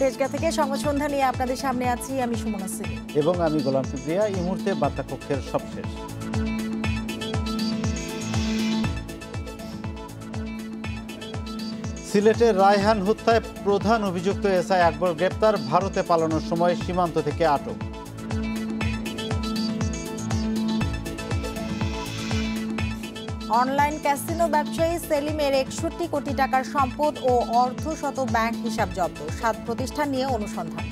তেজগাঁ থেকে সংবাদ সন্ধ্যা নিয়ে আপনাদের সামনে আছি আমি সুমনা সিং এবং আমি গোলাম কিবরিয়া। এই মুহূর্তে বার্তা কক্ষের সবশেষ। সিলেটের রায়হান হত্যায় প্রধান অভিযুক্ত এসআই আকবর গ্রেপ্তার, ভারতে পালানোর সময় সীমান্ত থেকে আটক। অনলাইন ক্যাসিনো ব্যবসায়ী সেলিমের ৬১ কোটি টাকার সম্পদ ও অর্ধশত ব্যাংক হিসাব জব্দ, ৭ প্রতিষ্ঠান নিয়ে অনুসন্ধান।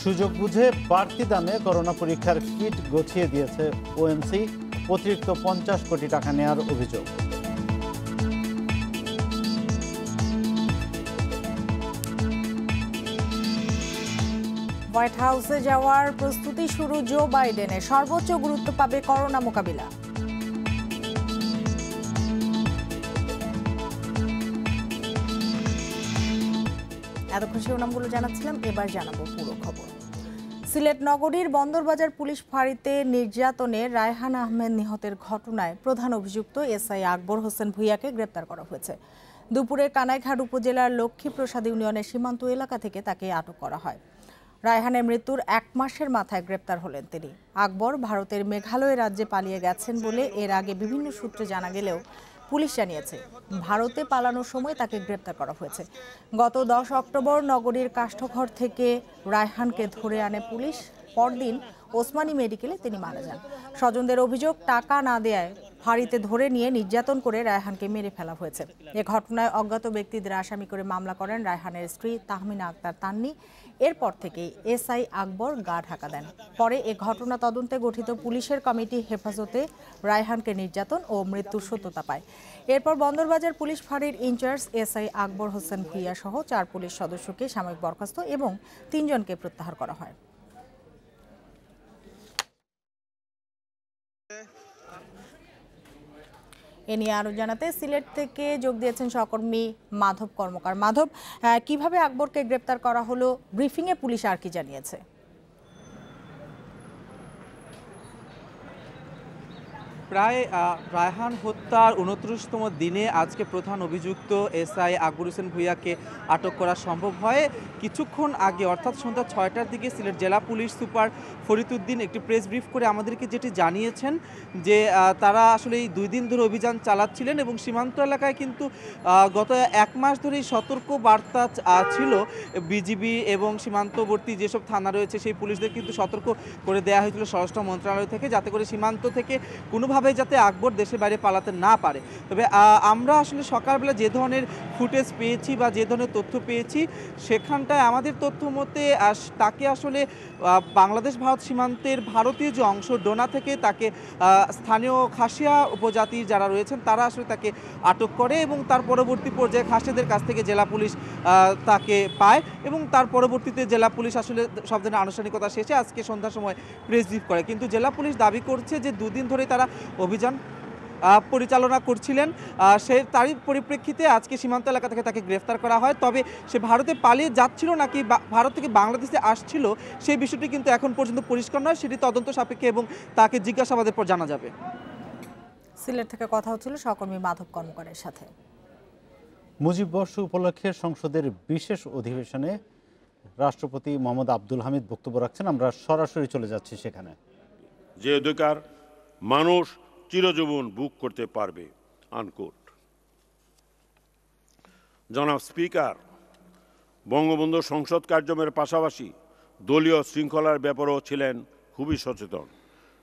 সুযোগ বুঝে বাড়তি দামে করোনা পরীক্ষার কিট গছিয়ে দিয়েছে ওএমসি, অতিরিক্ত ৫০ কোটি টাকা নেয়ার অভিযোগ। হোয়াইট হাউসে যাওয়ার প্রস্তুতি শুরু জো বাইডেনের, সর্বোচ্চ গুরুত্ব পাবে করোনা মোকাবিলা। এতক্ষণ শিরোনামগুলো জানাচ্ছিলাম, এবার জানাবো পুরো খবর। সিলেট নগরীর বন্দরবাজার পুলিশ ফাঁড়িতে নির্যাতনে রায়হান আহমেদ নিহতের ঘটনায় প্রধান অভিযুক্ত এসআই আকবর হোসেন ভূঁইয়াকে গ্রেপ্তার করা হয়েছে। দুপুরে কানাইঘাট উপজেলার লক্ষ্মীপ্রসাদ ইউনিয়নের সীমান্ত এলাকা থেকে তাকে আটক করা হয়। রায়হানের মৃত্যুর ১ মাসের মাথায় গ্রেপ্তার হলেন তিনি। আকবর ভারতের মেঘালয় রাজ্যে পালিয়ে গেছেন বলে এর আগে বিভিন্ন সূত্রে জানা গেলেও পুলিশ জানিয়েছে ভারতে পালানোর সময় তাকে গ্রেপ্তার করা হয়েছে। গত ১০ অক্টোবর নগরীর কাষ্ঠঘর থেকে রায়হানকে ধরে আনে পুলিশ। পরদিন ওসমানী মেডিকেলে তিনি মারা যান। স্বজনদের অভিযোগ, টাকা না দেয়ায় ফাঁড়িতে ধরে নিয়ে নির্যাতন করে রায়হানকে মেরে ফেলা হয়েছে। এ ঘটনায় অজ্ঞাত ব্যক্তিদের আসামি করে মামলা করেন রায়হানের স্ত্রী তাহমিনা আক্তার তান্নি। এরপর থেকেই এসআই আকবর গা ঢাকা দেন। পরে এ ঘটনা তদন্তে গঠিত পুলিশের কমিটি হেফাজতে রায়হানকে নির্যাতন ও মৃত্যুর সত্যতা পায়। এরপর বন্দরবাজার পুলিশ ফাঁড়ির ইনচার্জ এসআই আকবর হোসেন ভূঁইয়া সহ ৪ পুলিশ সদস্যকে সাময়িক বরখাস্ত এবং ৩ জনকে প্রত্যাহার করা হয়। এ নিয়ে আরো জানাতে সিলেট থেকে যোগ দিয়েছেন সহকর্মী মাধব কর্মকার। মাধব, কিভাবে আকবরকে গ্রেপ্তার করা হলো, ব্রিফিংয়ে পুলিশ আর কি জানিয়েছে? প্রায় রায়হান হত্যার ২৯তম দিনে আজকে প্রধান অভিযুক্ত এসআই আকবর হোসেন ভূঁইয়াকে আটক করা সম্ভব হয়। কিছুক্ষণ আগে অর্থাৎ সন্ধ্যা ৬টার দিকে সিলেট জেলা পুলিশ সুপার ফরিদউদ্দিন একটি প্রেস ব্রিফ করে আমাদেরকে যেটি জানিয়েছেন যে তারা আসলে এই ২ দিন ধরে অভিযান চালাচ্ছিলেন এবং সীমান্ত এলাকায় কিন্তু গত ১ মাস ধরেই সতর্ক বার্তা ছিল। বিজিবি এবং সীমান্তবর্তী যেসব থানা রয়েছে সেই পুলিশদের কিন্তু সতর্ক করে দেওয়া হয়েছিল স্বরাষ্ট্র মন্ত্রণালয় থেকে, যাতে করে সীমান্ত থেকে কোনোভাবে যাতে আকবর দেশের বাইরে পালাতে না পারে। তবে আমরা আসলে সকালবেলা যে ধরনের ফুটেজ পেয়েছি বা যে ধরনের তথ্য পেয়েছি সেখানটায় আমাদের তথ্য মতে তাকে আসলে বাংলাদেশ ভারত সীমান্তের ভারতীয় যে অংশ ডোনা থেকে তাকে স্থানীয় খাসিয়া উপজাতির যারা রয়েছেন তারা আসলে তাকে আটক করে এবং তার পরবর্তী পর্যায়ে খাসিয়াদের কাছ থেকে জেলা পুলিশ তাকে পায় এবং তার পরবর্তীতে জেলা পুলিশ আসলে সব ধরনের আনুষ্ঠানিকতা শেষে আজকে সন্ধ্যার সময় প্রেস ব্রিফ করে। কিন্তু জেলা পুলিশ দাবি করছে যে ২ দিন ধরে তারা অভিযান পরিচালনা করছিলেন, তারই পরিপ্রেক্ষিতে আজকে সীমান্ত এলাকা থেকে তাকে গ্রেফতার করা হয়। তবে সে ভারতে পালিয়ে যাচ্ছিল নাকি ভারত থেকে বাংলাদেশে আসছিল সেই বিষয়টি কিন্তু এখন পর্যন্ত পরিষ্কার নয়, সেটি তদন্ত সাপেক্ষে এবং তাকে জিজ্ঞাসাবাদের পর জানা যাবে। সিলেট থেকে কথা হচ্ছিল সহকর্মী মাধব কর্মকারের সাথে। মুজিব বর্ষ উপলক্ষে সংসদের বিশেষ অধিবেশনে রাষ্ট্রপতি মোহাম্মদ আব্দুল হামিদ বক্তব্য রাখছেন। আমরা সরাসরি চলে যাচ্ছি সেখানে। যে অধিকার মানুষ চিরজীবন বুক করতে পারবে, আনকোট। জনাব স্পিকার, বঙ্গবন্ধু সংসদ কার্যক্রমের পাশাপাশি দলীয় শৃঙ্খলার ব্যাপারেও ছিলেন খুবই সচেতন।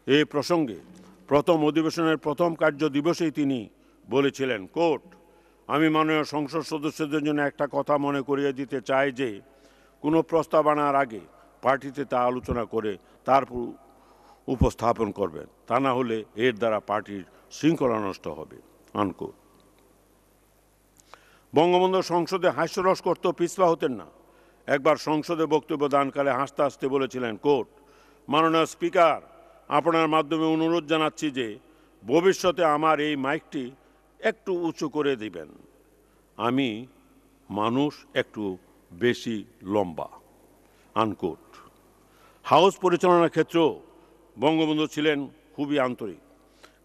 এই প্রসঙ্গে প্রথম অধিবেশনের প্রথম কার্য দিবসেই তিনি বলেছিলেন, কোট, আমি মাননীয় সংসদ সদস্যদের জন্য একটা কথা মনে করিয়ে দিতে চাই যে কোনো প্রস্তাব আনার আগে পার্টিতে তা আলোচনা করে তারপর উপস্থাপন করবেন, তা না হলে এর দ্বারা পার্টির শৃঙ্খলা নষ্ট হবে, আনকোট। বঙ্গবন্ধু সংসদে হাস্যরস করতেও পিছপা হতেন না। একবার সংসদে বক্তব্য দানকালে হাসতে হাসতে বলেছিলেন, কোট, মাননীয় স্পিকার, আপনার মাধ্যমে অনুরোধ জানাচ্ছি যে ভবিষ্যতে আমার এই মাইকটি একটু উঁচু করে দিবেন, আমি মানুষ একটু বেশি লম্বা, আনকোট। হাউস পরিচালনার ক্ষেত্রেও বঙ্গবন্ধু ছিলেন খুবই আন্তরিক।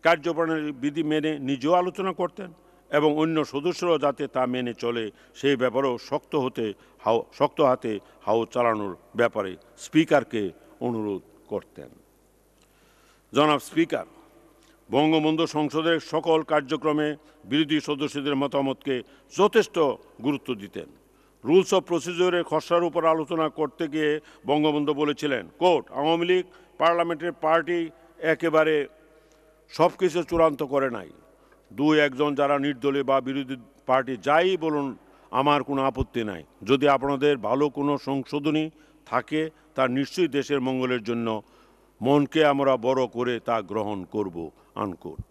কার্যপ্রণালী বিধি মেনে নিজেও আলোচনা করতেন এবং অন্য সদস্যরাও যাতে তা মেনে চলে সেই ব্যাপারেও শক্ত হাতে হাউস চালানোর ব্যাপারে স্পিকারকে অনুরোধ করতেন। জনাব স্পিকার বঙ্গবন্ধু সংসদের সকল কার্যক্রমে বিরোধী সদস্যদের মতামতকে যথেষ্ট গুরুত্ব দিতেন। রুলস অফ প্রসিডিওরের খসড়ার উপর আলোচনা করতে গিয়ে বঙ্গবন্ধু বলেছিলেন, কোর্ট, আওয়ামী লীগ পার্লামেন্টের পার্টি একেবারে সব কিছু চূড়ান্ত করে নাই। দুই একজন যারা নির্দলীয় বা বিরোধী পার্টি যাই বলুন, আমার কোনো আপত্তি নাই। যদি আপনাদের ভালো কোনো সংশোধনী থাকে তা নিশ্চয়ই দেশের মঙ্গলের জন্য, মনকে আমরা বড় করে তা গ্রহণ করব, আনকোট।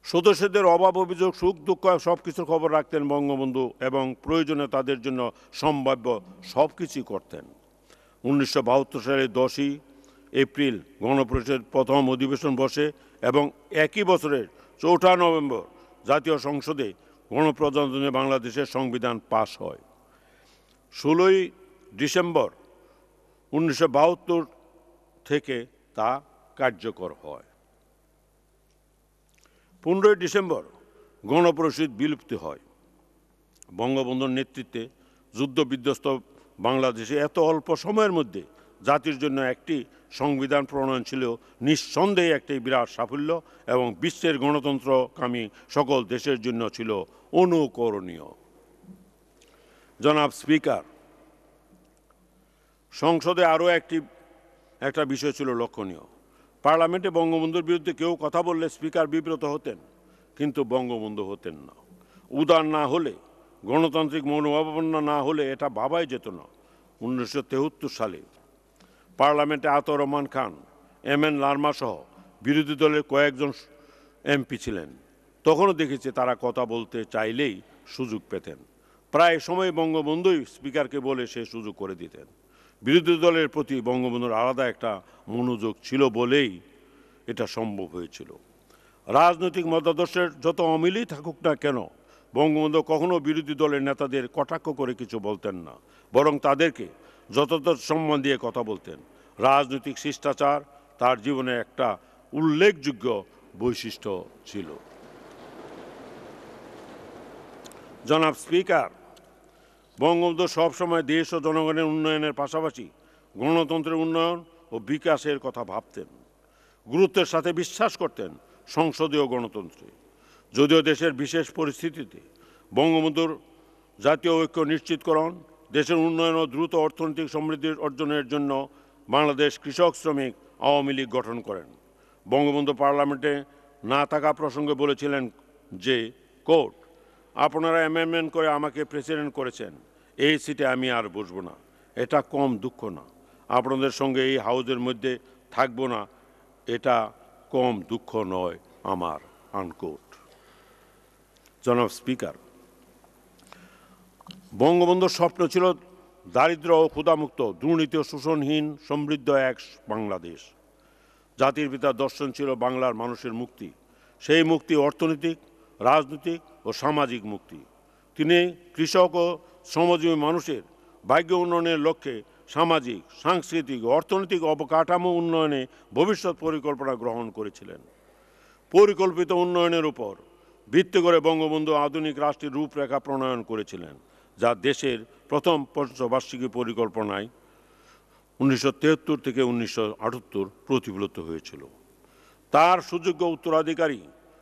সদস্যদের অভাব অভিযোগ, সুখ দুঃখ সব কিছুর খবর রাখতেন বঙ্গবন্ধু এবং প্রয়োজনে তাদের জন্য সম্ভাব্য সব কিছুই করতেন। 1972 সালের 10ই এপ্রিল গণপরিষদের প্রথম অধিবেশন বসে এবং একই বছরের 4 নভেম্বর জাতীয় সংসদে গণপ্রজাতন্ত্রী বাংলাদেশের সংবিধান পাশ হয়। 16ই ডিসেম্বর 1972 থেকে তা কার্যকর হয়। 15ই ডিসেম্বর গণপরিষদ বিলুপ্তি হয়। বঙ্গবন্ধুর নেতৃত্বে যুদ্ধবিধ্বস্ত বাংলাদেশে এত অল্প সময়ের মধ্যে জাতির জন্য একটি সংবিধান প্রণয়ন ছিল নিঃসন্দেহে একটি বিরাট সাফল্য এবং বিশ্বের গণতন্ত্রকামী সকল দেশের জন্য ছিল অনুকরণীয়। জনাব স্পিকার, সংসদে আরও একটা বিষয় ছিল লক্ষণীয়। পার্লামেন্টে বঙ্গবন্ধুর বিরুদ্ধে কেউ কথা বললে স্পিকার বিব্রত হতেন, কিন্তু বঙ্গবন্ধু হতেন না। উদার না হলে, গণতান্ত্রিক মনোভাবাপন্ন না হলে এটা ভাবাই যেত না। 1973 সালে পার্লামেন্টে আতর রহমান খান, এম.এন. লারমা সহ বিরোধী দলের কয়েকজন এমপি ছিলেন। তখনও দেখেছি তারা কথা বলতে চাইলেই সুযোগ পেতেন। প্রায় সময় বঙ্গবন্ধুই স্পিকারকে বলে সে সুযোগ করে দিতেন। বিরোধী দলের প্রতি বঙ্গবন্ধুর আলাদা একটা মনোযোগ ছিল বলেই এটা সম্ভব হয়েছিল। রাজনৈতিক মতাদর্শের যত অমিলই থাকুক না কেন, বঙ্গবন্ধু কখনো বিরোধী দলের নেতাদের কটাক্ষ করে কিছু বলতেন না, বরং তাদেরকে যথাযথ সম্মান দিয়ে কথা বলতেন। রাজনৈতিক শিষ্টাচার তার জীবনে একটা উল্লেখযোগ্য বৈশিষ্ট্য ছিল। জনাব স্পিকার, বঙ্গবন্ধু সবসময় দেশ ও জনগণের উন্নয়নের পাশাপাশি গণতন্ত্রের উন্নয়ন ও বিকাশের কথা ভাবতেন। গুরুত্বের সাথে বিশ্বাস করতেন সংসদীয় গণতন্ত্রে। যদিও দেশের বিশেষ পরিস্থিতিতে বঙ্গবন্ধুর জাতীয় ঐক্য নিশ্চিতকরণ, দেশের উন্নয়ন ও দ্রুত অর্থনৈতিক সমৃদ্ধি অর্জনের জন্য বাংলাদেশ কৃষক শ্রমিক আওয়ামী লীগ গঠন করেন। বঙ্গবন্ধু পার্লামেন্টে না থাকা প্রসঙ্গে বলেছিলেন যে, কোর্ট, আপনারা অ্যামেন্ডমেন্ট করে আমাকে প্রেসিডেন্ট করেছেন, এই সিটে আমি আর বসবো না। এটা কম দুঃখ না। আপনাদের সঙ্গে এই হাউজের মধ্যে থাকবো না, এটা কম দুঃখ নয় আমার, আনকোট। জনাব স্পিকার, বঙ্গবন্ধুর স্বপ্ন ছিল দারিদ্র ও ক্ষুধামুক্ত, দুর্নীতি ও শোষণহীন সমৃদ্ধ এক বাংলাদেশ। জাতির পিতার দর্শন ছিল বাংলার মানুষের মুক্তি। সেই মুক্তি অর্থনৈতিক, রাজনৈতিক ও সামাজিক মুক্তি। তিনি কৃষক ও শ্রমজীবী মানুষের ভাগ্য উন্নয়নের লক্ষ্যে সামাজিক, সাংস্কৃতিক ও অর্থনৈতিক অবকাঠামো উন্নয়নে ভবিষ্যৎ পরিকল্পনা গ্রহণ করেছিলেন। পরিকল্পিত উন্নয়নের উপর ভিত্তি করে বঙ্গবন্ধু আধুনিক রাষ্ট্রের রূপরেখা প্রণয়ন করেছিলেন, যা দেশের প্রথম পঞ্চবার্ষিকী পরিকল্পনায় 1973 থেকে 1978 প্রতিফলিত হয়েছিল। তার সুযোগ্য উত্তরাধিকারী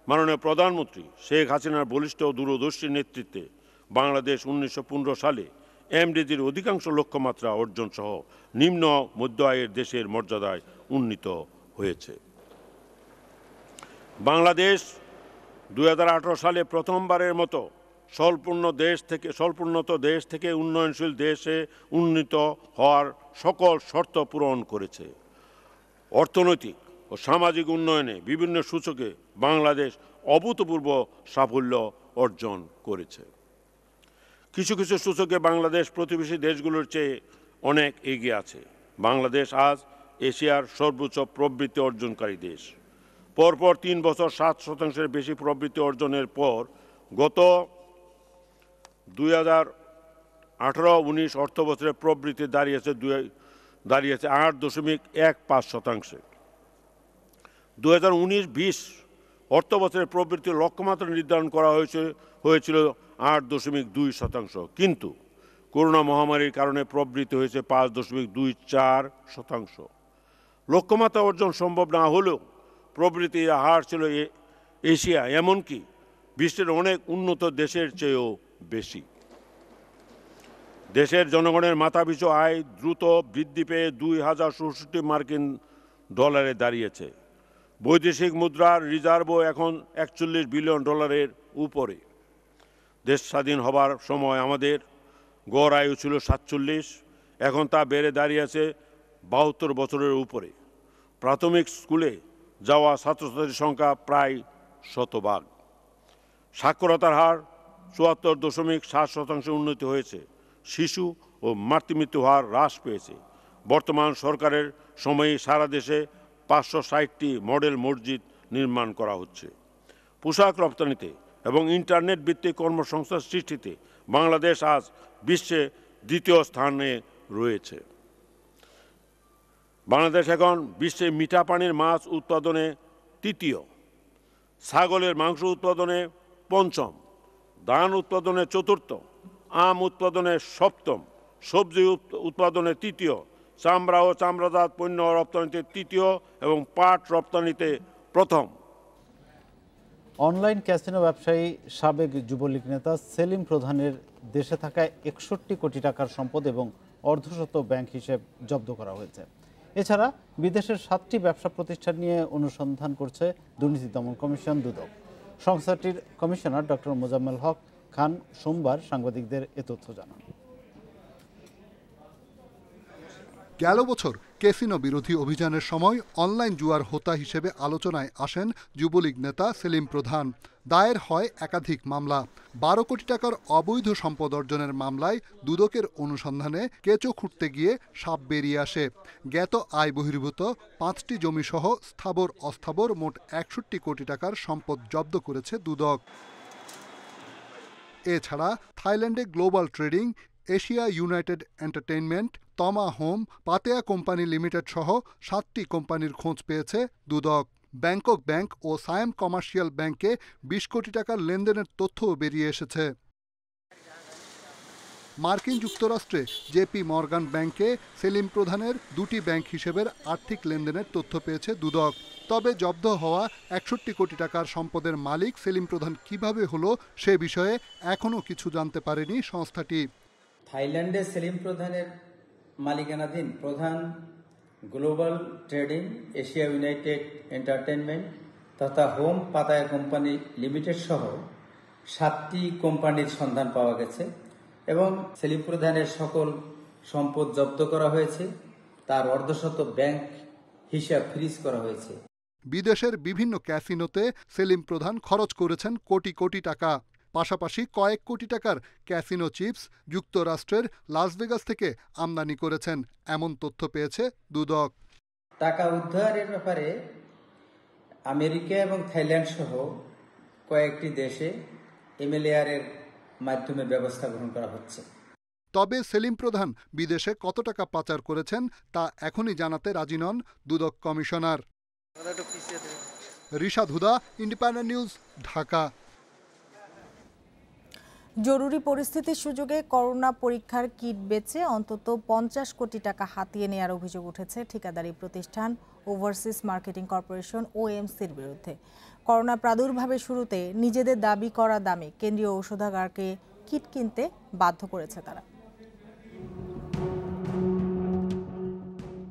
মাননীয় প্রধানমন্ত্রী শেখ হাসিনার বলিষ্ঠ ও দূরদর্শী নেতৃত্বে বাংলাদেশ 1915 সালে এমডিজির অধিকাংশ লক্ষ্যমাত্রা অর্জন সহ নিম্ন মধ্য আয়ের দেশের মর্যাদায় উন্নীত হয়েছে। বাংলাদেশ 2018 সালে প্রথমবারের মতো স্বল্পোন্নত দেশ থেকে উন্নয়নশীল দেশে উন্নীত হওয়ার সকল শর্ত পূরণ করেছে। অর্থনৈতিক ও সামাজিক উন্নয়নে বিভিন্ন সূচকে বাংলাদেশ অভূতপূর্ব সাফল্য অর্জন করেছে। কিছু কিছু সূচকে বাংলাদেশ প্রতিবেশী দেশগুলোর চেয়ে অনেক এগিয়ে আছে। বাংলাদেশ আজ এশিয়ার সর্বোচ্চ প্রবৃদ্ধি অর্জনকারী দেশ। পরপর 3 বছর 7% বেশি প্রবৃদ্ধি অর্জনের পর গত 2018-19 অর্থ বছরের প্রবৃদ্ধি দাঁড়িয়েছে 8.15%। 2019-20 অর্থ বছরের প্রবৃদ্ধির লক্ষ্যমাত্রা নির্ধারণ করা হয়েছিল 8.2%, কিন্তু করোনা মহামারীর কারণে প্রবৃদ্ধি হয়েছে 5.24%। লক্ষ্যমাত্রা অর্জন সম্ভব না হলেও প্রবৃদ্ধির হার ছিল এশিয়া এমনকি বিশ্বের অনেক উন্নত দেশের চেয়েও বেশি। দেশের জনগণের মাথাপিছু আয় দ্রুত বৃদ্ধি পেয়ে 2067 মার্কিন ডলারে দাঁড়িয়েছে। বৈদেশিক মুদ্রার রিজার্ভও এখন 41 বিলিয়ন ডলারের উপরে। দেশ স্বাধীন হবার সময় আমাদের গড় আয়ু ছিল 47, এখন তা বেড়ে দাঁড়িয়েছে 72 বছরের উপরে। প্রাথমিক স্কুলে যাওয়া ছাত্রছাত্রীর সংখ্যা প্রায় শতভাগ। সাক্ষরতার হার 74.7% উন্নতি হয়েছে। শিশু ও মাতৃমৃত্যু হার হ্রাস পেয়েছে। বর্তমান সরকারের সময়ে সারা দেশে 560টি মডেল মসজিদ নির্মাণ করা হচ্ছে। পোশাক রপ্তানিতে এবং ইন্টারনেট ভিত্তিক কর্মসংস্থান সৃষ্টিতে বাংলাদেশ আজ বিশ্বে দ্বিতীয় স্থানে রয়েছে। বাংলাদেশ এখন বিশ্বে মিঠা পানির মাছ উৎপাদনে তৃতীয়, ছাগলের মাংস উৎপাদনে পঞ্চম, ধান উৎপাদনে চতুর্থ, আম উৎপাদনে সপ্তম, সবজি উৎপাদনে তৃতীয়, চামড়া ও চামড়াজাত পণ্য রপ্তানিতে তৃতীয় এবং পাট রপ্তানিতে প্রথম। অনলাইন ক্যাসিনো ব্যবসায়ী সাবেক যুবলীগ নেতা সেলিম প্রধানের দেশে থাকা 61 কোটি টাকার সম্পদ এবং অর্ধশত ব্যাংক হিসেব জব্দ করা হয়েছে। এছাড়া বিদেশের 7টি ব্যবসা প্রতিষ্ঠান নিয়ে অনুসন্ধান করছে দুর্নীতি দমন কমিশন দুদক। সংস্থাটির কমিশনার ডক্টর মোজাম্মেল হক খান সোমবার সাংবাদিকদের এ তথ্য জানান। গেল বছর ক্যাসিনো বিরোধী অভিযানের সময় অনলাইন জুয়ার হোতা হিসেবে আলোচনায় আসেন যুবলীগ নেতা সেলিম প্রধান। দায়ের হয় একাধিক মামলা। 12 কোটি টাকার অবৈধ সম্পদ অর্জনের মামলায় দুদকের অনুসন্ধানে কেঁচো খুঁড়তে গিয়ে সাপ বেরিয়ে আসে। জ্ঞাত আয় বহির্ভূত 5টি জমিসহ স্থাবর অস্থাবর মোট 61 কোটি টাকার সম্পদ জব্দ করেছে দুদক। এছাড়া থাইল্যান্ডে global trading, Asia United entertainment, তমা হোম, পাতেয়া কোম্পানি লিমিটেড সহ 7টি কোম্পানির খোঁজ পেয়েছে দুদক। ব্যাংকক ব্যাংক ও সায়াম কমার্শিয়াল ব্যাংকে 20 কোটি টাকার লেনদেনের তথ্যও বেরিয়ে এসেছে। মার্কিন যুক্তরাষ্ট্রে জেপি মর্গান ব্যাংকে সেলিম প্রধানের 2টি ব্যাংক হিসেবের আর্থিক লেনদেনের তথ্য পেয়েছে দুদক। তবে জব্দ হওয়া 61 কোটি টাকার সম্পদের মালিক সেলিম প্রধান কিভাবে হলো সে বিষয়ে এখনও কিছু জানতে পারেনি সংস্থাটি। থাইল্যান্ডে সেলিম প্রধানের মালিকানাধীন প্রধান global trading, Asia United entertainment তথা হোম, পাতায়া কোম্পানি লিমিটেড সহ 7টি কোম্পানির সন্ধান পাওয়া গেছে এবং সেলিম প্রধানের সকল সম্পদ জব্দ করা হয়েছে। তার অর্ধশত ব্যাংক হিসাব ফ্রিজ করা হয়েছে। বিদেশের বিভিন্ন ক্যাসিনোতে সেলিম প্রধান খরচ করেছেন কোটি কোটি টাকা। পাশাপাশি কয়েক কোটি টাকার ক্যাসিনো চিপস যুক্তরাষ্ট্রের লাস ভেগাস থেকে আমদানি করেছেন, এমন তথ্য পেয়েছে দুদক। টাকা উদ্ধারের ব্যাপারে আমেরিকা এবং থাইল্যান্ড সহ কয়েকটি দেশে MLAR এর মাধ্যমে ব্যবস্থা গ্রহণ করা হচ্ছে। তবে সেলিম প্রধান বিদেশে কত টাকা পাচার করেছেন তা এখনই জানাতে রাজি নন দুদক কমিশনার। রিশাদ হুদা, ইন্ডিপেন্ডেন্ট নিউজ, ঢাকা। জরুরি পরিস্থিতির সুযোগে করোনা পরীক্ষার কিট বেচে অন্তত 50 কোটি টাকা হাতিয়ে নেওয়ার অভিযোগ উঠেছে ঠিকাদারি প্রতিষ্ঠান ওভারসিজ মার্কেটিং কর্পোরেশন OMCর বিরুদ্ধে। করোনা প্রাদুর্ভাবের শুরুতে নিজেদের দাবি করা দামে কেন্দ্রীয় ঔষধাগারকে কিট কিনতে বাধ্য করেছে তারা।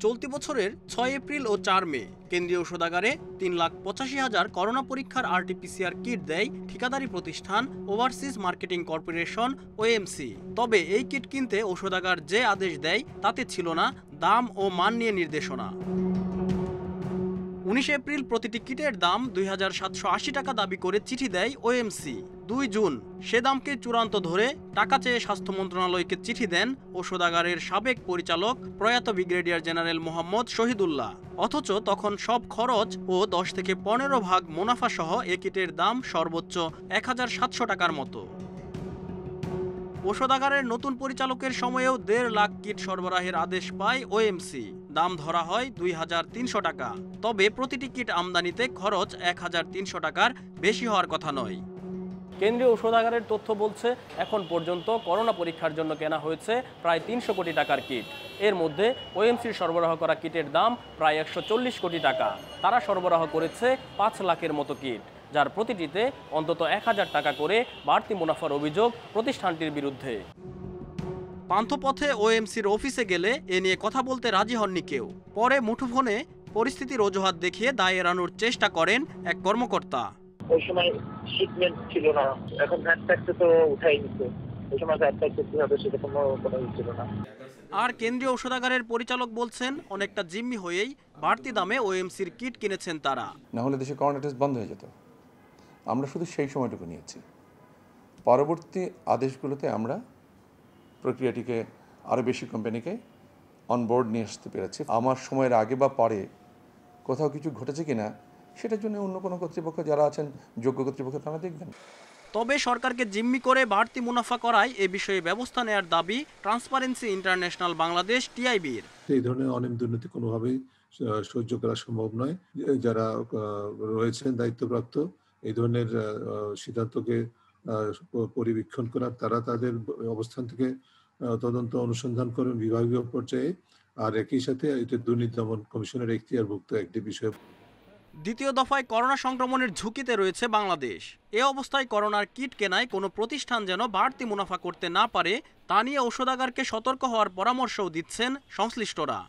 চলতি বছরের 6 এপ্রিল ও 4 মে কেন্দ্রীয় ঔষধাগারে 3,85,000 করোনা পরীক্ষার RT-PCR কিট দেয় ঠিকাদারি প্রতিষ্ঠান ওভারসিজ মার্কেটিং কর্পোরেশন OMC। তবে এই কিট কিনতে ঔষধাগার যে আদেশ দেয় তাতে ছিল না দাম ও মান নিয়ে নির্দেশনা। 19 এপ্রিল প্রতিটি কিটের দাম 2,780 টাকা দাবি করে চিঠি দেয় OMC। 2 জুন সে দামকে চূড়ান্ত ধরে টাকা চেয়ে স্বাস্থ্য মন্ত্রণালয়কে চিঠি দেন ঔষধাগারের সাবেক পরিচালক প্রয়াত ব্রিগেডিয়ার জেনারেল মোহাম্মদ শহীদুল্লাহ। অথচ তখন সব খরচ ও 10 থেকে 15 ভাগ মুনাফা সহ এ কিটের দাম সর্বোচ্চ 1,700 টাকার মতো। ঔষধাগারের নতুন পরিচালকের সময়েও 1.5 লাখ কিট সরবরাহের আদেশ পায় OMC। দাম ধরা হয় ২,৩০০ টাকা। তবে প্রতিটি কিট আমদানিতে খরচ ১,৩০০ টাকার বেশি হওয়ার কথা নয়। কেন্দ্রীয় ঔষধাগারের তথ্য বলছে এখন পর্যন্ত করোনা পরীক্ষার জন্য কেনা হয়েছে প্রায় ৩০০ কোটি টাকার কিট। এর মধ্যে ওএমসির সরবরাহ করা কিটের দাম প্রায় ১৪০ কোটি টাকা। তারা সরবরাহ করেছে ৫ লাখের মতো কিট, যার প্রতিটিতে অন্তত ১,০০০ টাকা করে বাড়তি মুনাফার অভিযোগ প্রতিষ্ঠানটির বিরুদ্ধে। পান্থপথে ওএমসির অফিসে গেলে এ নিয়ে কথা বলতে রাজি হননি কেউ। পরে মুঠোফোনে পরিস্থিতির অজুহাত দেখিয়ে দায় এড়ানোর চেষ্টা করেন এক কর্মকর্তা। ওই সময় শিপমেন্ট ছিল না, এখন ভ্যাট ট্যাক্সে তো উঠাই দিচ্ছে, ওই সময় ভ্যাট ট্যাক্স কি হবে সেটা কোনো ছিল না। আর কেন্দ্রীয় ঔষধাগারের পরিচালক বলছেন অনেকটা জিম্মি হয়েই বাড়তি দামে ওএমসির কিট কিনেছেন তারা। না হলে দেশে করোনা টেস্ট বন্ধ হয়ে যেত। আমরা শুধু সেই সময়টুকু নিয়েছি। পরবর্তী আদেশগুলোতে আমরা প্রক্রিয়াটিকে আরও বেশি কোম্পানিকে অনবোর্ড নিয়ে আসতে পেরেছি। আমার সময়ের আগে বা পরে কোথাও কিছু ঘটেছে কিনা সেটার জন্য অন্য কোনো কর্তৃপক্ষ যারা আছেন যোগ্য কর্তৃপক্ষ তারা দেখবেন। তবে সরকারকে জিম্মি করে বাড়তি মুনাফা করায় এ বিষয়ে ব্যবস্থা নেওয়ার দাবি ট্রান্সপারেন্সি ইন্টারন্যাশনাল বাংলাদেশ টিআইবির। এই ধরনের অনিয়ম দুর্নীতি কোনোভাবেই সহ্য করা সম্ভব নয়। যারা রয়েছেন দায়িত্বপ্রাপ্ত এই ধরনের সিদ্ধান্তকে পরিবীক্ষণ করার, তারা তাদের অবস্থান থেকে তদন্ত অনুসন্ধান করেন বিভাগীয় পর্যায়ে। আর একই সাথে এটা দুর্নীতি দমন কমিশনের এখতিয়ারভুক্ত একটি বিষয়। দ্বিতীয় দফায় করোনা সংক্রমণের ঝুঁকিতে রয়েছে বাংলাদেশ। এ অবস্থায় করোনার কিট কেনায় কোনো প্রতিষ্ঠান যেন বাড়তি মুনাফা করতে না পারে তা নিয়ে ঔষধাগারকে সতর্ক হওয়ার পরামর্শও দিচ্ছেন সংশ্লিষ্টরা।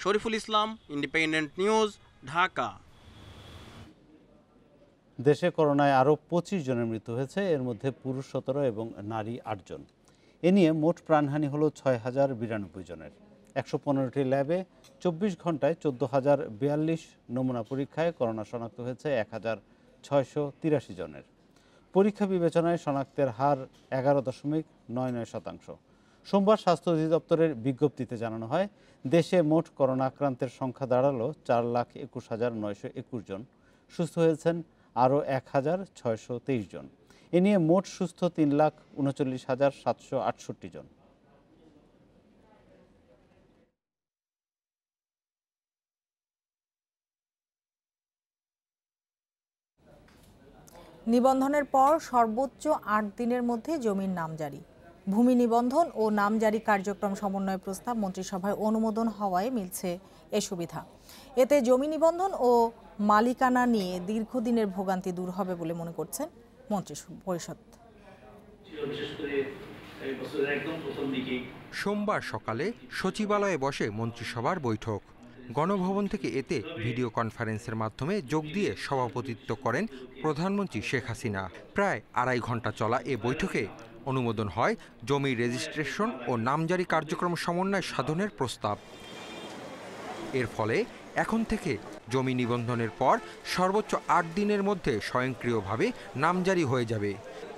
Shariful Islam, independent news, Dhaka. দেশে করোনায় আরও ২৫ জনের মৃত্যু হয়েছে, এর মধ্যে পুরুষ ১৭ এবং নারী ৮ জন। এ নিয়ে মোট প্রাণহানি হলো ৬,০৯২ জনের। ১১৫টি ল্যাবে ২৪ ঘন্টায় ১৪,০৪২ নমুনা পরীক্ষায় করোনা শনাক্ত হয়েছে ১,৬৮৩ জনের। পরীক্ষা বিবেচনায় শনাক্তের হার ১১.৯৯%। সোমবার স্বাস্থ্য অধিদপ্তরের বিজ্ঞপ্তিতে জানানো হয়, দেশে মোট করোনা আক্রান্তের সংখ্যা দাঁড়ালো ৪,২১,৯২১ জন। সুস্থ হয়েছেন আরও ১,৬২৩ জন। এ নিয়ে মোট সুস্থ ৩,৩৯,৭৬৮ জন। নিবন্ধনের পর সর্বোচ্চ ৮ দিনের মধ্যে জমির নামজারি। ভূমি নিবন্ধন ও নামজারি কার্যক্রম সমন্বয় প্রস্তাব মন্ত্রিসভায় অনুমোদন হওয়ায় মিলছে এ সুবিধা। এতে জমি নিবন্ধন ও মালিকানা নিয়ে দীর্ঘদিনের ভোগান্তি দূর হবে বলে মনে করছেন মন্ত্রিপরিষদ। সোমবার সকালে সচিবালয়ে বসে মন্ত্রিসভার বৈঠক। গণভবন থেকে এতে ভিডিও কনফারেন্সের মাধ্যমে যোগ দিয়ে সভাপতিত্ব করেন প্রধানমন্ত্রী শেখ হাসিনা। প্রায় ২.৫ ঘন্টা চলা এ বৈঠকে অনুমোদন হয় জমি রেজিস্ট্রেশন ও নামজারি কার্যক্রম সমন্বয় সাধনের প্রস্তাব। এর ফলে এখন থেকে জমি নিবন্ধনের পর সর্বোচ্চ ৮ দিনের মধ্যে স্বয়ংক্রিয়ভাবে নামজারি হয়ে যাবে।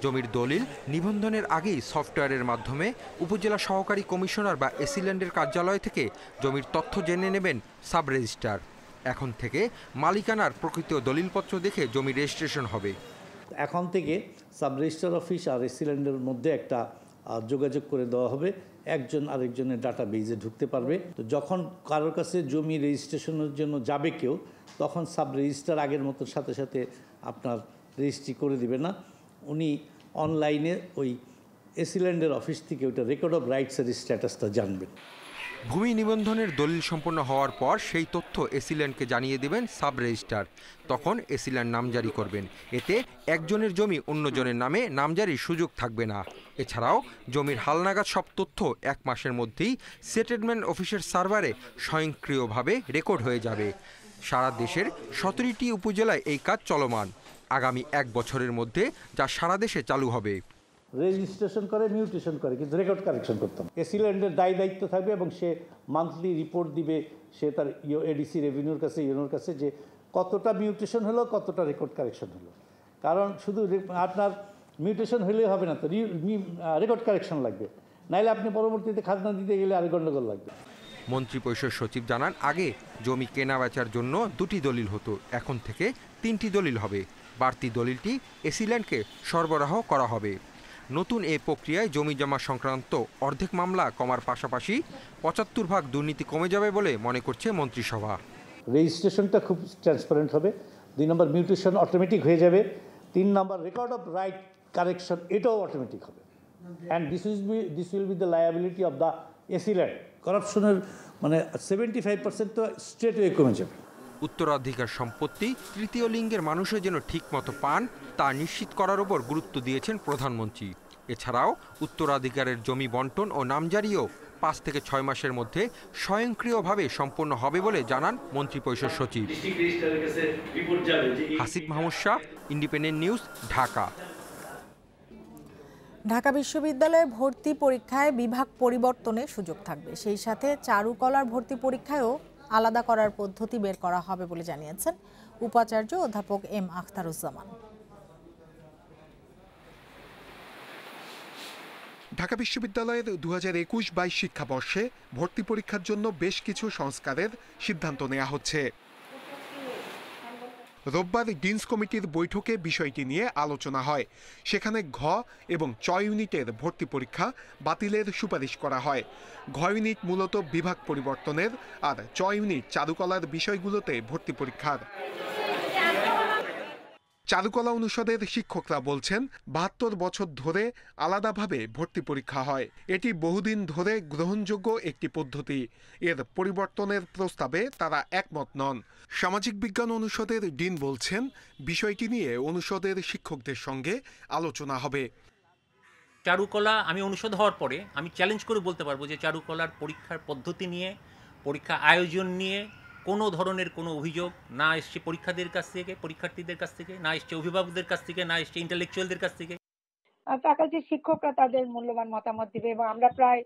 জমির দলিল নিবন্ধনের আগেই সফটওয়্যারের মাধ্যমে উপজেলা সহকারী কমিশনার বা এসিল্যান্ডের কার্যালয় থেকে জমির তথ্য জেনে নেবেন সাব রেজিস্ট্রার। এখন থেকে মালিকানার প্রকৃত দলিলপত্র দেখে জমি রেজিস্ট্রেশন হবে। এখন থেকে সাব রেজিস্ট্রার অফিস আর এসিল্যান্ডের মধ্যে একটা যোগাযোগ করে দেওয়া হবে, একজন আরেকজনের ডাটা বেজে ঢুকতে পারবে। তো যখন কারোর কাছে জমি রেজিস্ট্রেশনের জন্য যাবে কেউ, তখন সাব রেজিস্ট্রার আগের মতো সাথে সাথে আপনার রেজিস্ট্রি করে দিবে না, উনি অনলাইনে ওই এসিল্যান্ডের অফিস থেকে ওইটা রেকর্ড অফ রাইটসের স্ট্যাটাসটা জানবেন। ভূমি নিবন্ধনের দলিল সম্পন্ন হওয়ার পর সেই তথ্য এসিল্যান্ডকে জানিয়ে দেবেন সাব রেজিস্ট্রার। তখন এসিল্যান্ড নামজারি করবেন। এতে একজনের জমি অন্যজনের নামে নামজারির সুযোগ থাকবে না। এছাড়াও জমির হালনাগাদ সব তথ্য ১ মাসের মধ্যেই সেটেলমেন্ট অফিসের সার্ভারে স্বয়ংক্রিয়ভাবে রেকর্ড হয়ে যাবে। সারা দেশের ১৭টি উপজেলায় এই কাজ চলমান। আগামী ১ বছরের মধ্যে যা সারা দেশে চালু হবে। রেজিস্ট্রেশন করে, মিউটেশন করে, কিন্তু রেকর্ড কারেকশন করতে হবে। এসিল্যান্ডের দায়িত্ব থাকবে এবং সে মান্থলি রিপোর্ট দিবে সে তার এডিসি রেভিনিউর কাছে, ইউনোর কাছে, যে কতটা মিউটেশন হলো, কতটা রেকর্ড কারেকশন হলো। কারণ শুধু আপনার মিউটেশন হলেই হবে না, তো রেকর্ড কারেকশন লাগবে, নাইলে আপনি পরবর্তীতে খাজনা দিতে গেলে আরেক গণ্ডগোল লাগবে। মন্ত্রিপরিষদ সচিব জানান, আগে জমি কেনা বেচার জন্য 2টি দলিল হতো, এখন থেকে 3টি দলিল হবে। বাড়তি দলিলটি এসিল্যান্ডকে সরবরাহ করা হবে। নতুন এ প্রক্রিয়ায় জমি জমা সংক্রান্ত অর্ধেক মামলা কমার পাশাপাশি ৭৫% দুর্নীতি কমে যাবে বলে মনে করছে মন্ত্রিসভা। রেজিস্ট্রেশনটা খুব ট্রান্সপারেন্ট হবে, 2 নম্বর মিউটেশন অটোমেটিক হয়ে যাবে, 3 number record of right correction এটাও অটোমেটিক হবে। And this will be the liability of the AC land. করাপশনের মানে 75% তো স্ট্রেট ওয়ে কমে যাবে। উত্তরাধিকার সম্পত্তি তৃতীয় লিঙ্গের মানুষের যেন ঠিকমতো পান তা নিশ্চিত করার উপর গুরুত্ব দিয়েছেন প্রধানমন্ত্রী। এছাড়াও উত্তরাধিকারের জমি বন্টন ও নামজারিও 5 থেকে 6 মাসের মধ্যে স্বয়ংক্রিয়ভাবে সম্পন্ন হবে বলে জানান মন্ত্রিপরিষদ সচিব। Hasib Mahmud Shah, independent news, Dhaka. ঢাকা বিশ্ববিদ্যালয়ে ভর্তি পরীক্ষায় বিভাগ পরিবর্তনের সুযোগ থাকবে, সেই সাথে চারুকলার ভর্তি পরীক্ষায়ও আলাদা করার পদ্ধতি বের করা হবে বলে জানিয়েছেন উপাচার্য অধ্যাপক এম আখতারুজ্জামান। ঢাকা বিশ্ববিদ্যালয়ের 2021-22 শিক্ষাবর্ষে ভর্তি পরীক্ষার জন্য বেশ কিছু সংস্কারের সিদ্ধান্ত নেওয়া হচ্ছে। রোববার ডিনস কমিটির বৈঠকে বিষয়টি নিয়ে আলোচনা হয়। সেখানে ঘ এবং চ ইউনিটের ভর্তি পরীক্ষা বাতিলের সুপারিশ করা হয়। ঘ ইউনিট মূলত বিভাগ পরিবর্তনের আর চ ইউনিট চারুকলার বিষয়গুলোতে ভর্তি পরীক্ষার। চারুকলা অনুষদের শিক্ষকরা বলছেন 72 বছর ধরে আলাদাভাবে ভর্তি পরীক্ষা হয়। এটি বহুদিন ধরে গ্রহণযোগ্য একটি পদ্ধতি। এর পরিবর্তনের প্রস্তাবে তারা একমত নন। সামাজিক বিজ্ঞান অনুষদের ডিন বলছেন বিষয়টি নিয়ে অনুষদের শিক্ষকদের সঙ্গে আলোচনা হবে। চারুকলা আমি অনুষদ হওয়ার পরে আমি চ্যালেঞ্জ করে বলতে পারবো যে চারুকলার পরীক্ষার পদ্ধতি নিয়ে, পরীক্ষা আয়োজন নিয়ে কোনো ধরনের কোনো অভিযোগ না এসছে পরীক্ষার্থীদের কাছ থেকে, না এসছে অভিভাবকদের কাছ থেকে, না এসছে ইন্টেলেকচুয়ালদের কাছ থেকে। ফ্যাকাল্টির শিক্ষকরা তাদের মূল্যবান মতামত দিবে এবং আমরা প্রায়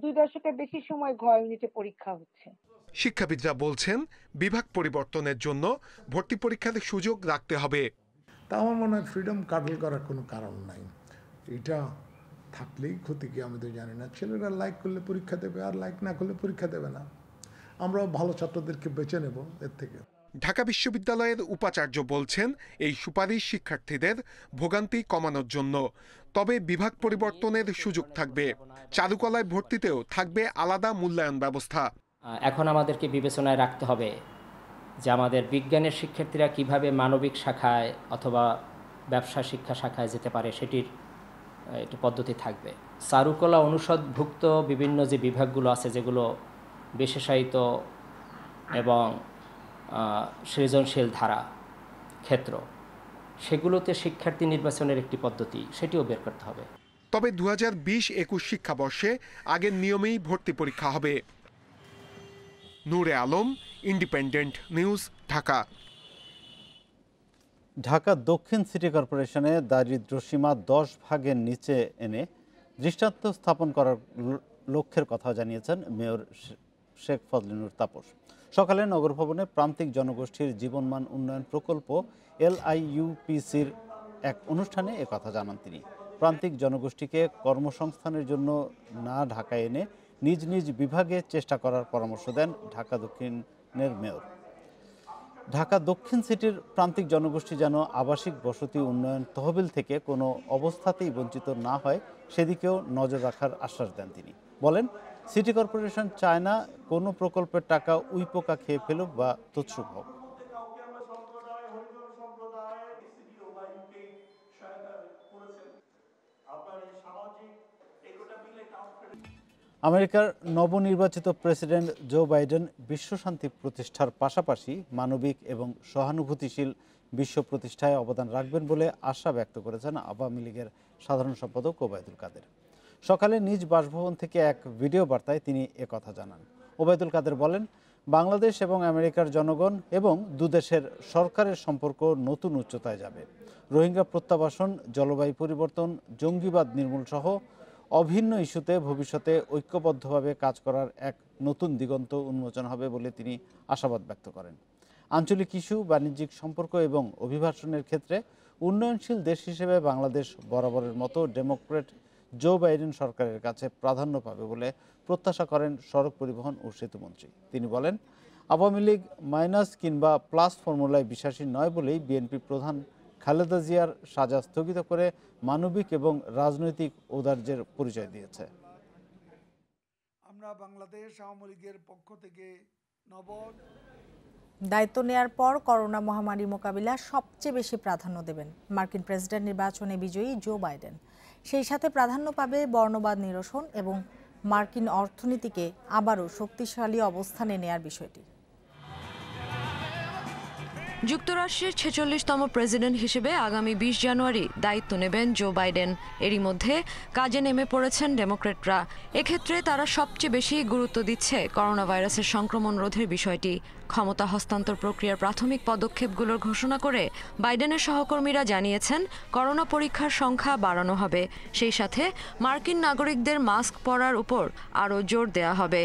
2 দশকের বেশি সময় ঘ ইউনিটে পরীক্ষা হচ্ছে। শিক্ষাবিদরা বলছেন বিভাগ পরিবর্তনের জন্য ভর্তি পরীক্ষার সুযোগ রাখতে হবে। তা আমার মনে হয় ফ্রিডম কাটল করার কোনো কারণ নাই। এটা থাকলেই ক্ষতি কি আমি তো জানি না। ছেলেরা লাইক করলে পরীক্ষা দেবে, আর লাইক না করলে পরীক্ষা দেবে না। আমরা ভালো ছাত্রদেরকে বেছে নেব এর থেকে। ঢাকা বিশ্ববিদ্যালয়ের উপাচার্য বলছেন এই সুপারিশ শিক্ষার্থীদের ভোগান্তি কমানোর জন্য। তবে বিভাগ পরিবর্তনের সুযোগ থাকবে। চারুকলায় ভর্তিতেও থাকবে আলাদা মূল্যায়ন ব্যবস্থা। এখন আমাদেরকে বিবেচনায় রাখতে হবে যে আমাদের বিজ্ঞানের শিক্ষার্থীরা কিভাবে মানবিক শাখায় অথবা ব্যবসা শিক্ষা শাখায় যেতে পারে, সেটির একটি পদ্ধতি থাকবে। চারুকলা অনুষদভুক্ত বিভিন্ন যে বিভাগগুলো আছে, যেগুলো বিশেষায়িত এবং সৃজনশীল ধারা ক্ষেত্র, সেগুলোতে শিক্ষার্থী নির্বাচনের একটি পদ্ধতি সেটিও বের করতে হবে। তবে 2020-21 শিক্ষাবর্ষে আগের নিয়মেই ভর্তি পরীক্ষা হবে। নূরে আলম, ইন্ডিপেন্ডেন্ট নিউজ, ঢাকা। ঢাকা দক্ষিণ সিটি কর্পোরেশনে দারিদ্র্যসীমা 10 ভাগের নিচে এনে দৃষ্টান্ত স্থাপন করার লক্ষ্যের কথা জানিয়েছেন মেয়র শেখ ফজলিনুর তাপস। সকালে নগর ভবনে প্রান্তিক জনগোষ্ঠীর জীবনমান উন্নয়ন প্রকল্প LIUPCর এক অনুষ্ঠানে একথা জানান তিনি। প্রান্তিক জনগোষ্ঠীকে কর্মসংস্থানের জন্য না ঢাকায় এনে নিজ নিজ বিভাগে চেষ্টা করার পরামর্শ দেন ঢাকা দক্ষিণের মেয়র। ঢাকা দক্ষিণ সিটির প্রান্তিক জনগোষ্ঠী যেন আবাসিক বসতি উন্নয়ন তহবিল থেকে কোনো অবস্থাতেই বঞ্চিত না হয় সেদিকেও নজর রাখার আশ্বাস দেন তিনি। বলেন, সিটি কর্পোরেশন চায় না কোনো প্রকল্পের টাকা উইপোকা খেয়ে ফেলুক বা তছরূপ হোক। আমেরিকার নবনির্বাচিত প্রেসিডেন্ট জো বাইডেন বিশ্বশান্তি প্রতিষ্ঠার পাশাপাশি মানবিক এবং সহানুভূতিশীল বিশ্ব প্রতিষ্ঠায় অবদান রাখবেন বলে আশা ব্যক্ত করেছেন আওয়ামী লীগের সাধারণ সম্পাদক ওবায়দুল কাদের। সকালে নিজ বাসভবন থেকে এক ভিডিও বার্তায় তিনি একথা জানান। ওবায়দুল কাদের বলেন, বাংলাদেশ এবং আমেরিকার জনগণ এবং দুদেশের সরকারের সম্পর্ক নতুন উচ্চতায় যাবে। রোহিঙ্গা প্রত্যাবাসন, জলবায়ু পরিবর্তন, জঙ্গিবাদ নির্মূল সহ অভিন্ন ইস্যুতে ভবিষ্যতে ঐক্যবদ্ধভাবে কাজ করার এক নতুন দিগন্ত উন্মোচন হবে বলে তিনি আশাবাদ ব্যক্ত করেন। আঞ্চলিক ইস্যু, বাণিজ্যিক সম্পর্ক এবং অভিবাসনের ক্ষেত্রে উন্নয়নশীল দেশ হিসেবে বাংলাদেশ বরাবরের মতো ডেমোক্রেট জো বাইডেন সরকারের কাছে প্রাধান্য পাবে বলে প্রত্যাশা করেন সড়ক পরিবহন ও সেতুমন্ত্রী। তিনি বলেন, আওয়ামী লীগ মাইনাস কিংবা প্লাস ফর্মুলায় বিশ্বাসী নয় বলেই বিএনপি প্রধান খালেদা জিয়ার সাজা স্থগিত করে মানবিক এবং রাজনৈতিক ঔদার্যের পরিচয় দিয়েছে। আমরা বাংলাদেশ আওয়ামী লীগের পক্ষ থেকে দায়িত্ব নেয়ার পর করোনা মহামারী মোকাবিলা সবচেয়ে বেশি প্রাধান্য দেবেন মার্কিন প্রেসিডেন্ট নির্বাচনে বিজয়ী জো বাইডেন। সেই সাথে প্রাধান্য পাবে বর্ণবাদ নিরসন এবং মার্কিন অর্থনীতিকে আবারও শক্তিশালী অবস্থানে নেয়ার বিষয়টি। যুক্তরাষ্ট্রের ৪৬তম প্রেসিডেন্ট হিসেবে আগামী ২০ জানুয়ারি দায়িত্ব নেবেন জো বাইডেন। এরই মধ্যে কাজে নেমে পড়েছেন ডেমোক্র্যাটরা। এক্ষেত্রে তারা সবচেয়ে বেশি গুরুত্ব দিচ্ছে করোনা ভাইরাসের সংক্রমণ রোধের বিষয়টি। ক্ষমতা হস্তান্তর প্রক্রিয়ার প্রাথমিক পদক্ষেপগুলোর ঘোষণা করে বাইডেনের সহকর্মীরা জানিয়েছেন করোনা পরীক্ষার সংখ্যা বাড়ানো হবে। সেই সাথে মার্কিন নাগরিকদের মাস্ক পরার উপর আরও জোর দেওয়া হবে।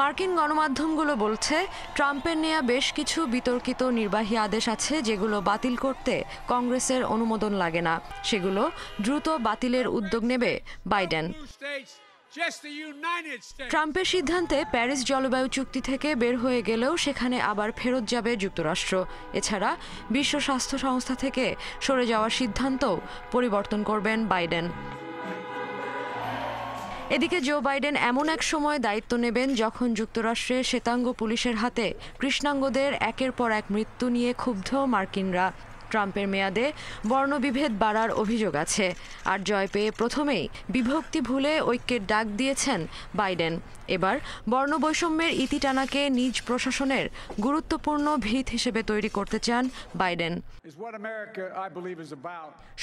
মার্কিন গণমাধ্যমগুলো বলছে ট্রাম্পের নেয়া বেশ কিছু বিতর্কিত নির্বাহী আদেশ আছে যেগুলো বাতিল করতে কংগ্রেসের অনুমোদন লাগে না। সেগুলো দ্রুত বাতিলের উদ্যোগ নেবে বাইডেন। ট্রাম্পের সিদ্ধান্তে প্যারিস জলবায়ু চুক্তি থেকে বের হয়ে গেলেও সেখানে আবার ফেরত যাবে যুক্তরাষ্ট্র। এছাড়া বিশ্ব স্বাস্থ্য সংস্থা থেকে সরে যাওয়ার সিদ্ধান্তও পরিবর্তন করবেন বাইডেন। এদিকে জো বাইডেন এমন এক সময় দায়িত্ব নেবেন যখন যুক্তরাষ্ট্রের শ্বেতাঙ্গ পুলিশের হাতে কৃষ্ণাঙ্গদের একের পর এক মৃত্যু নিয়ে ক্ষুব্ধ মার্কিনরা। ট্রাম্পের মেয়াদে বর্ণবিভেদ বাড়ার অভিযোগ আছে। আর জয় পেয়ে প্রথমেই বিভক্তি ভুলে ঐক্যের ডাক দিয়েছেন বাইডেন। এবার বর্ণবৈষম্যের ইতিটানাকে নিজ প্রশাসনের গুরুত্বপূর্ণ ভিত হিসেবে তৈরি করতে চান বাইডেন।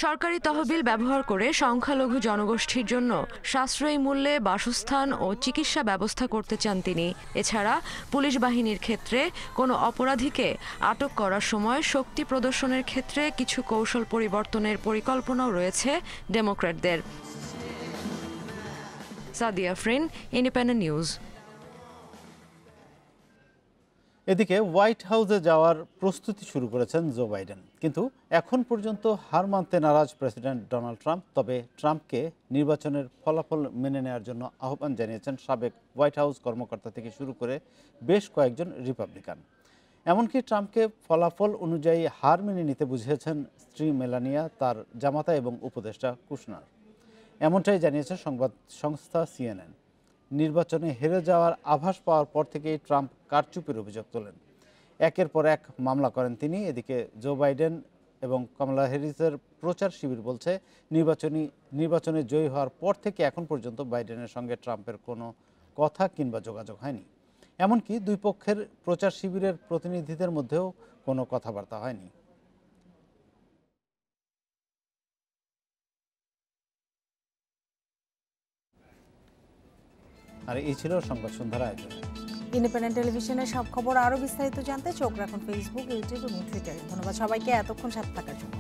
সরকারি তহবিল ব্যবহার করে সংখ্যালঘু জনগোষ্ঠীর জন্য সাশ্রয়ী মূল্যে বাসস্থান ও চিকিৎসা ব্যবস্থা করতে চান তিনি। এছাড়া পুলিশ বাহিনীর ক্ষেত্রে কোনো অপরাধীকে আটক করার সময় শক্তি প্রদর্শনের ক্ষেত্রে কিছু কৌশল পরিবর্তনের পরিকল্পনাও রয়েছে ডেমোক্র্যাটদের। Sadia ফ্রিন, independent news. এদিকে হোয়াইট হাউসে যাওয়ার প্রস্তুতি শুরু করেছেন জো বাইডেন, কিন্তু এখন পর্যন্ত হার মানতে নারাজ প্রেসিডেন্ট ডোনাল্ড ট্রাম্প। তবে ট্রাম্পকে নির্বাচনের ফলাফল মেনে নেওয়ার জন্য আহ্বান জানিয়েছেন সাবেক হোয়াইট হাউস কর্মকর্তা থেকে শুরু করে বেশ কয়েকজন রিপাবলিকান। এমনকি ট্রাম্পকে ফলাফল অনুযায়ী হার মেনে নিতে বুঝিয়েছেন স্ত্রী মেলানিয়া, তার জামাতা এবং উপদেষ্টা কুশনার। এমনটাই জানিয়েছে সংবাদ সংস্থা CNN। নির্বাচনে হেরে যাওয়ার আভাস পাওয়ার পর থেকেই ট্রাম্প কারচুপির অভিযোগ তোলেন। একের পর এক মামলা করেন তিনি। এদিকে জো বাইডেন এবং কমলা হ্যারিসের প্রচার শিবির বলছে নির্বাচনে জয়ী হওয়ার পর থেকে এখন পর্যন্ত বাইডেনের সঙ্গে ট্রাম্পের কোনো কথা কিংবা যোগাযোগ হয়নি। এমনকি দুই পক্ষের প্রচার শিবিরের প্রতিনিধিদের মধ্যেও কোনো কথাবার্তা হয়নি। আর এই ছিল সংবাদ সন্ধ্যার আয়োজন। ইন্ডিপেন্ডেন্ট টেলিভিশনের সব খবর আরও বিস্তারিত জানতে চোখ রাখুন ফেসবুক, ইউটিউব এবং টুইটারে। ধন্যবাদ সবাইকে এতক্ষণ সাথে থাকার জন্য।